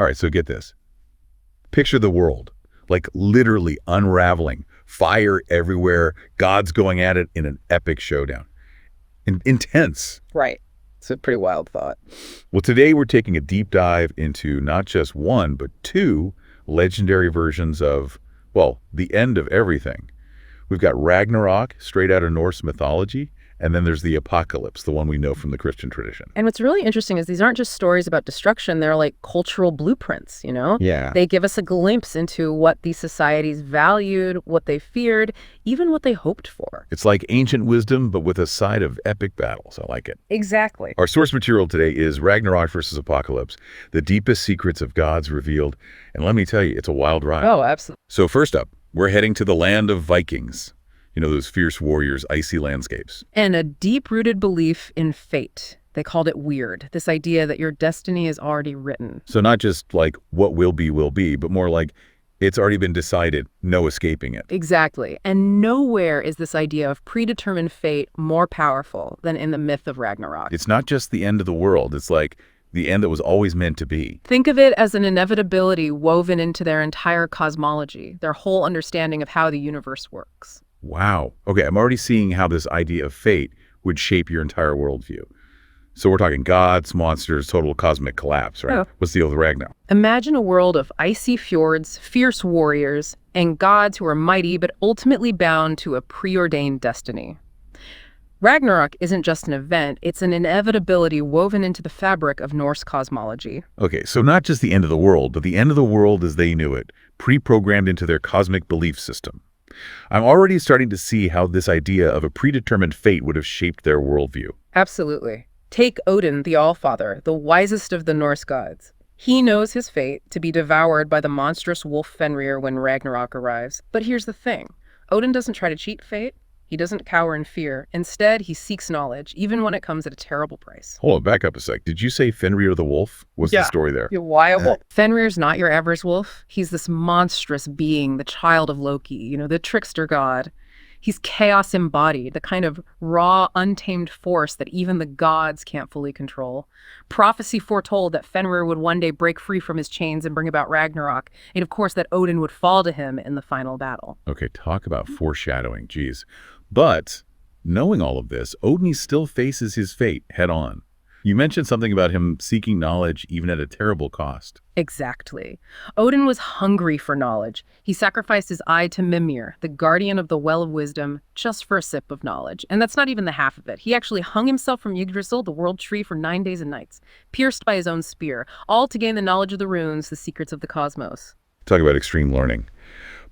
All right, so get this. Picture the world, like literally unraveling, fire everywhere, gods going at it in an epic showdown. Intense. Right. It's a pretty wild thought. Well, today we're taking a deep dive into not just one, but two legendary versions of, well, the end of everything. We've got Ragnarok, straight out of Norse mythology, and then there's the apocalypse, the one we know from the Christian tradition. And what's really interesting is these aren't just stories about destruction. They're like cultural blueprints, you know? Yeah. They give us a glimpse into what these societies valued, what they feared, even what they hoped for. It's like ancient wisdom, but with a side of epic battles. I like it. Exactly. Our source material today is Ragnarok versus Apocalypse, the deepest secrets of gods revealed. And let me tell you, it's a wild ride. Oh, absolutely. So first up, we're heading to the land of Vikings. You know, those fierce warriors, icy landscapes. And a deep-rooted belief in fate. They called it weird, this idea that your destiny is already written. So not just like what will be, but more like it's already been decided, no escaping it. Exactly. And nowhere is this idea of predetermined fate more powerful than in the myth of Ragnarok. It's not just the end of the world. It's like the end that was always meant to be. Think of it as an inevitability woven into their entire cosmology, their whole understanding of how the universe works. Wow. Okay, I'm already seeing how this idea of fate would shape your entire worldview. So we're talking gods, monsters, total cosmic collapse, right? Oh. What's the deal with Ragnarok? Imagine a world of icy fjords, fierce warriors, and gods who are mighty but ultimately bound to a preordained destiny. Ragnarok isn't just an event, it's an inevitability woven into the fabric of Norse cosmology. Okay, so not just the end of the world, but the end of the world as they knew it, pre-programmed into their cosmic belief system. I'm already starting to see how this idea of a predetermined fate would have shaped their worldview. Absolutely. Take Odin, the Allfather, the wisest of the Norse gods. He knows his fate, to be devoured by the monstrous wolf Fenrir when Ragnarok arrives. But here's the thing. Odin doesn't try to cheat fate. He doesn't cower in fear. Instead, he seeks knowledge, even when it comes at a terrible price. Hold on, back up a sec. Did you say Fenrir the wolf? What's the story there? Why a wolf? Fenrir's not your average wolf. He's this monstrous being, the child of Loki, you know, the trickster god. He's chaos embodied, the kind of raw, untamed force that even the gods can't fully control. Prophecy foretold that Fenrir would one day break free from his chains and bring about Ragnarok, and of course that Odin would fall to him in the final battle. Okay, talk about foreshadowing, geez. But knowing all of this, Odin still faces his fate head on. You mentioned something about him seeking knowledge even at a terrible cost. Exactly. Odin was hungry for knowledge. He sacrificed his eye to Mimir, the guardian of the Well of Wisdom, just for a sip of knowledge. And that's not even the half of it. He actually hung himself from Yggdrasil, the world tree, for 9 days and nights, pierced by his own spear, all to gain the knowledge of the runes, the secrets of the cosmos. Talk about extreme learning.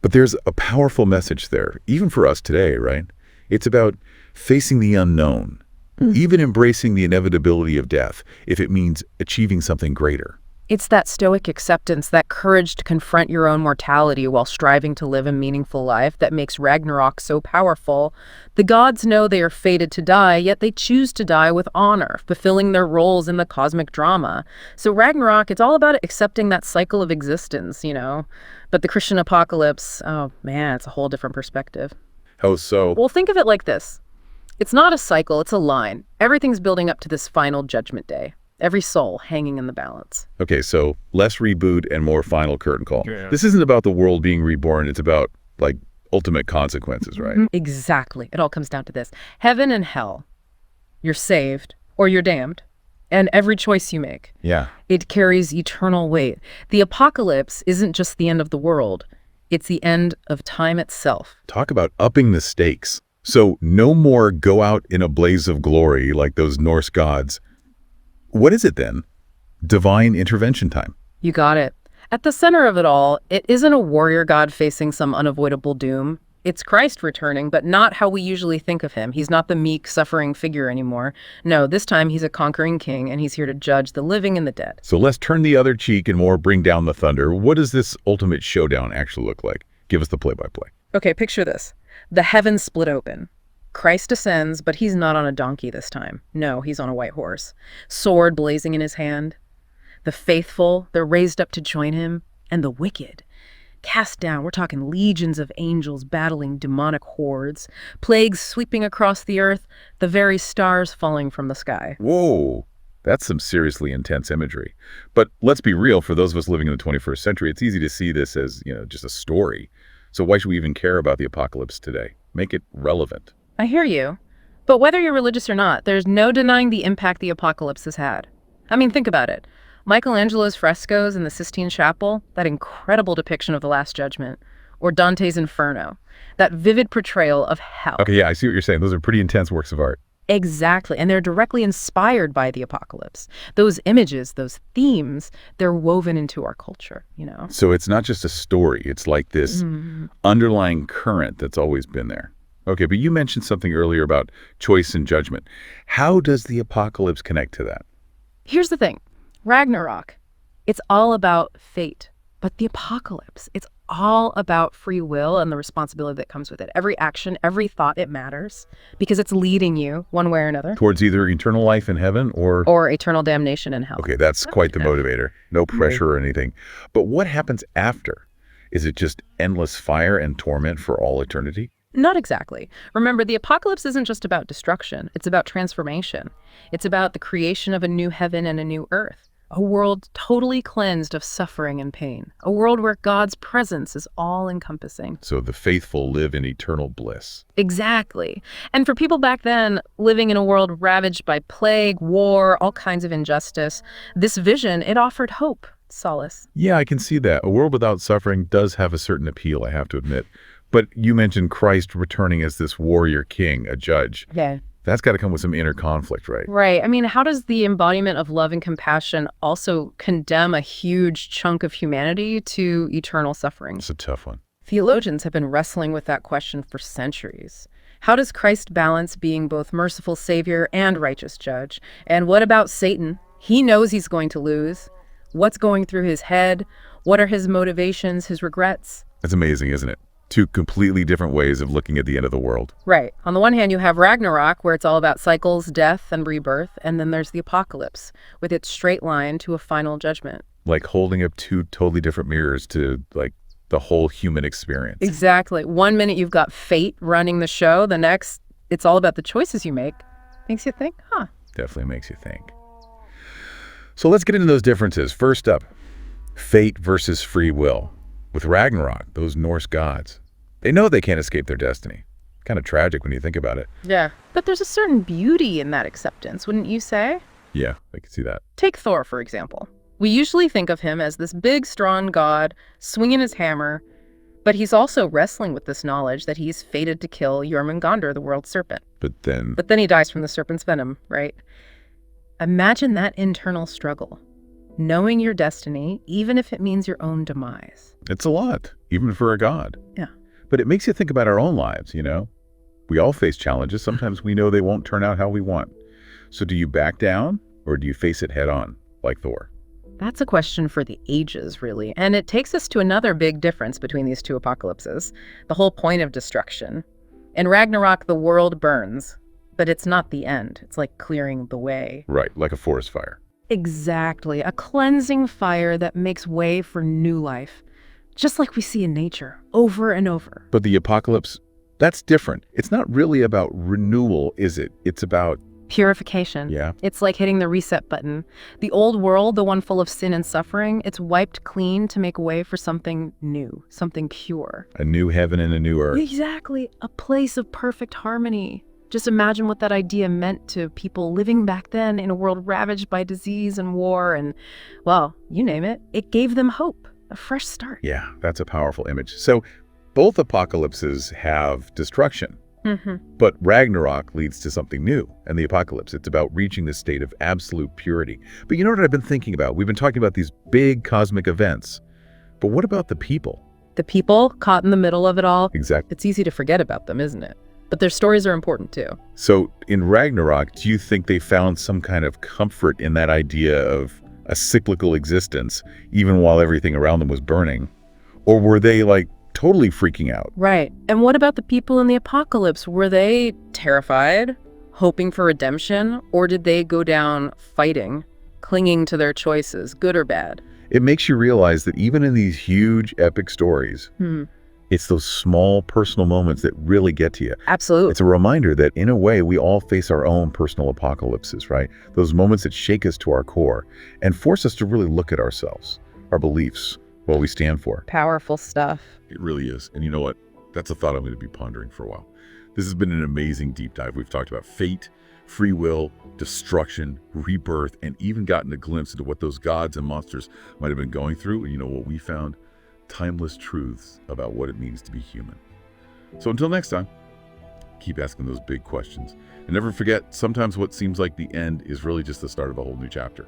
But there's a powerful message there, even for us today, right? It's about facing the unknown, even embracing the inevitability of death, if it means achieving something greater. It's that stoic acceptance, that courage to confront your own mortality while striving to live a meaningful life that makes Ragnarok so powerful. The gods know they are fated to die, yet they choose to die with honor, fulfilling their roles in the cosmic drama. So Ragnarok, it's all about accepting that cycle of existence, you know. But the Christian apocalypse, oh man, it's a whole different perspective. How so? Well, think of it like this. It's not a cycle, it's a line. Everything's building up to this final judgment day. Every soul hanging in the balance. Okay, so less reboot and more final curtain call. Yeah. This isn't about the world being reborn. It's about, like, ultimate consequences, right? Exactly. It all comes down to this. Heaven and hell. You're saved or you're damned. And every choice you make. Yeah. It carries eternal weight. The apocalypse isn't just the end of the world. It's the end of time itself. Talk about upping the stakes. So no more go out in a blaze of glory like those Norse gods. What is it then? Divine intervention time. You got it. At the center of it all, it isn't a warrior god facing some unavoidable doom. It's Christ returning, but not how we usually think of him. He's not the meek, suffering figure anymore. No, this time he's a conquering king, and he's here to judge the living and the dead. So let's turn the other cheek and more bring down the thunder. What does this ultimate showdown actually look like? Give us the play-by-play. Okay, picture this. The heavens split open. Christ descends, but he's not on a donkey this time. No, he's on a white horse. Sword blazing in his hand. The faithful, they're raised up to join him. And the wicked, cast down. We're talking legions of angels battling demonic hordes. Plagues sweeping across the earth. The very stars falling from the sky. Whoa. That's some seriously intense imagery. But let's be real, for those of us living in the 21st century, it's easy to see this as, just a story. So why should we even care about the apocalypse today? Make it relevant. I hear you. But whether you're religious or not, there's no denying the impact the apocalypse has had. I mean, think about it. Michelangelo's frescoes in the Sistine Chapel, that incredible depiction of the Last Judgment, or Dante's Inferno, that vivid portrayal of hell. Okay, yeah, I see what you're saying. Those are pretty intense works of art. Exactly, and they're directly inspired by the apocalypse. Those images, those themes, they're woven into our culture, So it's not just a story. It's like this underlying current that's always been there. Okay, but you mentioned something earlier about choice and judgment. How does the apocalypse connect to that? Here's the thing. Ragnarok, it's all about fate. But the apocalypse, it's all about free will and the responsibility that comes with it. Every action, every thought, it matters because it's leading you one way or another. Towards either eternal life in heaven or eternal damnation in hell. Okay, that's quite the motivator. No pressure or anything. But what happens after? Is it just endless fire and torment for all eternity? Not exactly. Remember, the apocalypse isn't just about destruction. It's about transformation. It's about the creation of a new heaven and a new earth. A world totally cleansed of suffering and pain. A world where God's presence is all-encompassing. So the faithful live in eternal bliss. Exactly. And for people back then, living in a world ravaged by plague, war, all kinds of injustice, this vision, it offered hope, solace. Yeah, I can see that. A world without suffering does have a certain appeal, I have to admit. But you mentioned Christ returning as this warrior king, a judge. Yeah. That's got to come with some inner conflict, right? Right. I mean, how does the embodiment of love and compassion also condemn a huge chunk of humanity to eternal suffering? It's a tough one. Theologians have been wrestling with that question for centuries. How does Christ balance being both merciful Savior and righteous judge? And what about Satan? He knows he's going to lose. What's going through his head? What are his motivations, his regrets? That's amazing, isn't it? Two completely different ways of looking at the end of the world. Right. On the one hand, you have Ragnarok, where it's all about cycles, death, and rebirth. And then there's the apocalypse, with its straight line to a final judgment. Like holding up two totally different mirrors to, the whole human experience. Exactly. One minute you've got fate running the show. The next, it's all about the choices you make. Makes you think, huh? Definitely makes you think. So let's get into those differences. First up, fate versus free will. With Ragnarok, those Norse gods, they know they can't escape their destiny. Kind of tragic when you think about it. Yeah. But there's a certain beauty in that acceptance, wouldn't you say? Yeah, I can see that. Take Thor, for example. We usually think of him as this big, strong god, swinging his hammer, but he's also wrestling with this knowledge that he's fated to kill Jormungandr, the world serpent. But then he dies from the serpent's venom, right? Imagine that internal struggle. Knowing your destiny, even if it means your own demise. it's a lot, even for a god. Yeah. But it makes you think about our own lives, We all face challenges. Sometimes we know they won't turn out how we want. So do you back down or do you face it head on, like Thor? That's a question for the ages, really. And it takes us to another big difference between these two apocalypses, the whole point of destruction. In Ragnarok, the world burns, but it's not the end. It's like clearing the way. Right, like a forest fire. Exactly. A cleansing fire that makes way for new life, just like we see in nature, over and over. But the apocalypse, that's different. It's not really about renewal, is it? It's about purification. Yeah. It's like hitting the reset button. The old world, the one full of sin and suffering, it's wiped clean to make way for something new, something pure. a new heaven and a new earth. Exactly. A place of perfect harmony. Just imagine what that idea meant to people living back then in a world ravaged by disease and war and, well, you name it. It gave them hope, a fresh start. Yeah, that's a powerful image. So both apocalypses have destruction. But Ragnarok leads to something new, and the apocalypse, it's about reaching this state of absolute purity. But you know what I've been thinking about? We've been talking about these big cosmic events, but what about the people? The people caught in the middle of it all. Exactly. It's easy to forget about them, isn't it? But their stories are important too. So in Ragnarok, do you think they found some kind of comfort in that idea of a cyclical existence, even while everything around them was burning? Or were they totally freaking out? Right. And what about the people in the apocalypse? Were they terrified, hoping for redemption, or did they go down fighting, clinging to their choices, good or bad? It makes you realize that even in these huge epic stories, It's those small personal moments that really get to you. Absolutely. It's a reminder that, in a way, we all face our own personal apocalypses, right? Those moments that shake us to our core and force us to really look at ourselves, our beliefs, what we stand for. Powerful stuff. It really is. And you know what? That's a thought I'm going to be pondering for a while. This has been an amazing deep dive. We've talked about fate, free will, destruction, rebirth, and even gotten a glimpse into what those gods and monsters might have been going through. And you know what we found? Timeless truths about what it means to be human. So until next time, keep asking those big questions. And never forget, sometimes what seems like the end is really just the start of a whole new chapter.